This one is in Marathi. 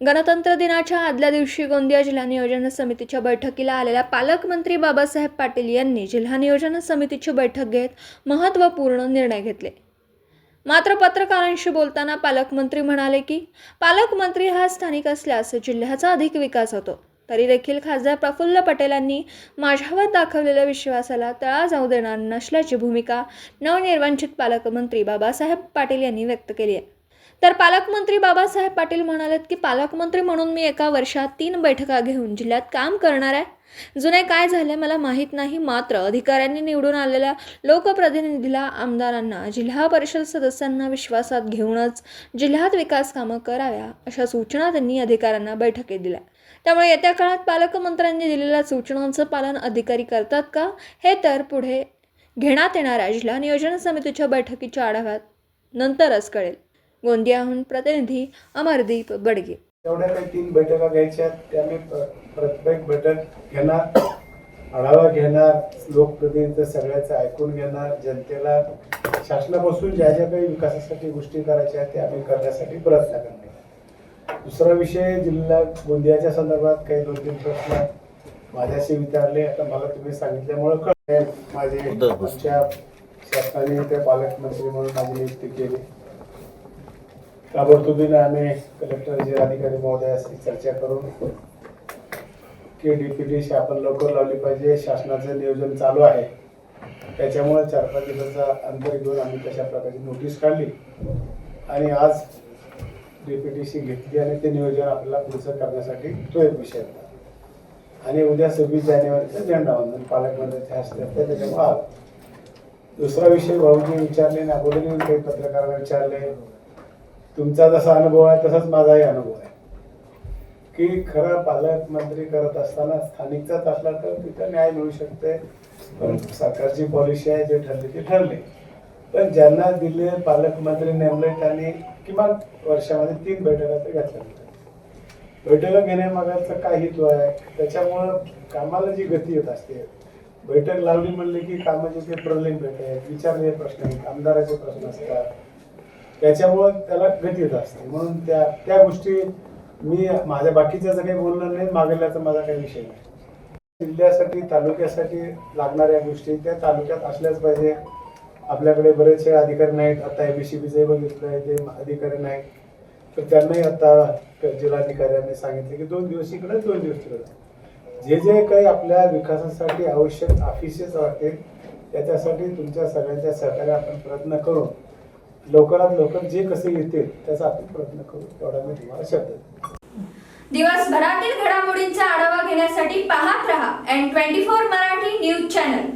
गणतंत्र दिनाच्या आदल्या दिवशी गोंदिया जिल्हा नियोजन समितीच्या बैठकीला आलेल्या पालकमंत्री बाबासाहेब पाटील यांनी जिल्हा नियोजन समितीची बैठक घेत महत्त्वपूर्ण निर्णय घेतले। मात्र पत्रकारांशी बोलताना पालकमंत्री म्हणाले की पालकमंत्री हा स्थानिक असल्यास जिल्ह्याचा अधिक विकास होतो। तरी देखील खासदार प्रफुल्ल पटेलांनी माझ्यावर दाखवलेल्या विश्वासाला तडा जाऊ देणार नसल्याची भूमिका नवनिर्वाचित पालकमंत्री बाबासाहेब पाटील यांनी व्यक्त केली आहे। तर पालकमंत्री बाबासाहेब पाटील म्हणालेत की पालकमंत्री म्हणून मी एका वर्षात 3 बैठका घेऊन जिल्ह्यात काम करणार आहे। जुने काय झाले मला माहीत नाही, मात्र अधिकाऱ्यांनी निवडून आलेल्या लोकप्रतिनिधीला, आमदारांना, जिल्हा परिषद सदस्यांना विश्वासात घेऊनच जिल्ह्यात विकास कामं कराव्या अशा सूचना त्यांनी अधिकाऱ्यांना बैठकीत दिल्या। त्यामुळे येत्या काळात पालकमंत्र्यांनी दिलेल्या सूचनांचं पालन अधिकारी करतात का, हे तर पुढे घेण्यात येणाऱ्या जिल्हा नियोजन समितीच्या बैठकीच्या आढाव्यात नंतरच कळेल। गोंदियाहून प्रतिनिधी अमरदीप बडगे। एवढ्या काही 3 बैठका घ्यायच्या, त्याने प्रत्येक बैठक घेणार, आढावा घेणार, लोकप्रतिनिधी सगळ्याचं ऐकून घेणार, जनतेला शासनापासून ज्या ज्या काही विकासासाठी गोष्टी करायच्या आहेत त्या आम्ही करण्यासाठी प्रयत्न करणार। दुसरा विषय, जिल्हा गोंदियाच्या संदर्भात काही 2-3 प्रश्न माझ्याशी विचारले। आता मला तुम्ही सांगितल्यामुळे कळले, माझे आमच्या शासनाने त्या पालकमंत्री म्हणून माझी नियुक्ती केली। ताबडतोबीने आम्ही कलेक्टर जिल्हाधिकारी महोदयाशी चर्चा करून की डीपीटीशी आपण लवकर लावली पाहिजे। शासनाचं नियोजन चालू आहे, त्याच्यामुळे 4-5 दिवसाचा अंतर घेऊन आम्ही तशा प्रकारची नोटीस काढली आणि आज डीपीटीशी घेतली आणि ते नियोजन आपल्याला पुढचं करण्यासाठी तो एक विषय होता। आणि उद्या 26 जानेवारीचं झेंडावंदन पालकमंत्र्यांच्या हस्ते असते, त्याच्यामुळे आज दुसरा विषय भाऊजी विचारले ना, अगोदर काही पत्रकारांना विचारले, तुमचा जसा अनुभव आहे तसाच माझाही अनुभव आहे की खरं पालकमंत्री करत असताना स्थानिकचाच असला तर तिथं न्याय मिळू शकते, पण सरकारची पॉलिसी आहे, जे ठरले ते ठरले। पण ज्यांना दिले पालकमंत्री नेमले त्यांनी किमान वर्षामध्ये 3 बैठका तर घेतल्या। बैठका घेण्यामागचा काय हेतू आहे, त्याच्यामुळं कामाला जी गती येत असते। बैठक लावली म्हणले की कामाचे ते प्रलंबित बैठक, विचारलेले प्रश्न आहेत, आमदाराचे प्रश्न असतात, त्याच्यामुळं त्याला गती येत असते। म्हणून त्या गोष्टी मी माझ्या बाकीच्याचं काही बोलणार नाही, मागल्याचा माझा काही विषय नाही। जिल्ह्यासाठी, तालुक्यासाठी लागणाऱ्या गोष्टी त्या तालुक्यात असल्याच पाहिजे। आपल्याकडे बरेचसे अधिकारी नाहीत, आता एबीसीबीचे बघितलंय ते अधिकारी नाहीत, तर त्यांनाही आता जिल्हाधिकाऱ्यांनी सांगितले की 2 दिवस इकडे 2 दिवस तिकडे। जे जे काही आपल्या विकासासाठी आवश्यक ऑफिसेस वाटतील त्याच्यासाठी तुमच्या सगळ्यांच्या सहकार्य आपण प्रयत्न करू, लवकरात लवकर जे कसे येतील त्याचा आपण प्रयत्न करू, तेवढा मी तुम्हाला शब्द देतो। दिवसभरातील घडामोडींचा आढावा घेण्यासाठी पाहत रहा N24 मराठी न्यूज चॅनल।